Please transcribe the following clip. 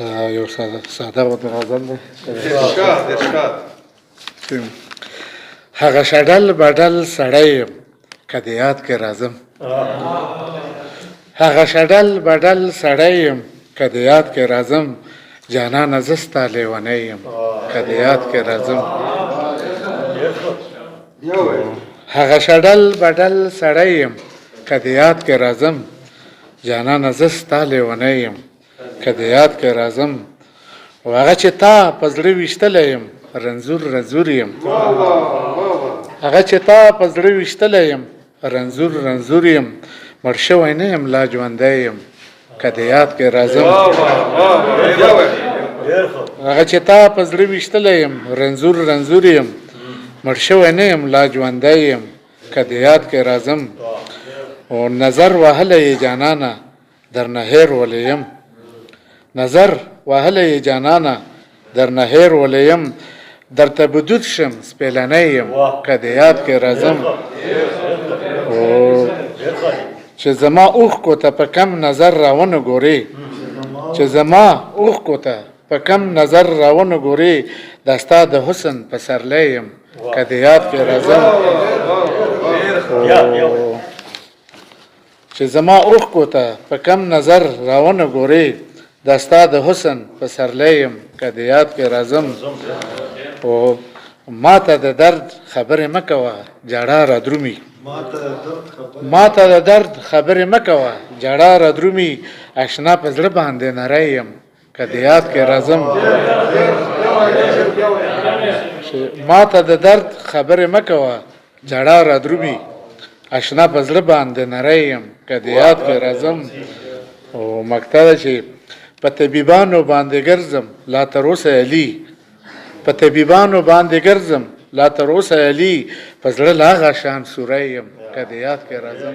یو ساده غزل دی. هغه شډل بډل سړی یم که د یاد کې راځم، هغه شډل بډل سړی یم که د یاد کې راځم، جانانه زه ستا لیونی یم که د یاد کې راځم. هغه شډل بډل سړی یم که د یاد کې راځم، جانانه زه ستا لیونی یم که د یاد کې راځم. او هغه چې تا په زړه ویشتلی یم رنځور رنځور یم، هغه چې تا په زړه ویشتلی یم رنځور رنځور یم، مړ شوی نه یم لا ژوندی یم که د یاد کې راځم. هغه چې تا په زړه ویشتلی یم رنځور رنځور یم، مړ شوی نه یم لا ژوندی یم که د یاد کې راځم. او نظر وهلی یې جانانه درنه هېر ولی یم، نظر وهلی یې جانانه درنه هېر ولی یم، درته بدود شم سپېلنی یم که د یاد کې راځم. او چې زما اوښکو ته په کم نظر راونه ګورې، چې زما اوښکو ته په کم نظر راونه ګورې، دا ستا د حسن پسرلی یم که د یاد کې راځم. چې زما اوښکو ته په کم نظر راونه ګورې، دا ستا د حسن پسرلی یم که د یاد کې راځم. او ما ته د درد خبرې مه کوه جاړه را درومي، ما ته د درد خبرې مه کوه جاړه را درومي، اشنا په زړه باندې نری یم که د یاد کې راځم. ما ته د درد خبرې مه کوه جاړه را درومي، اشنا په زړه باندې نری یم که د یاد کې راځم. او مقطع ده چې په طبیبانو باندې ګرځم لا تر اوسه علي، په طبیبانو باندې ګرځم لا تر اوسه علي، په زړه لا هغه شان سوری یم که د یاد کې راځم.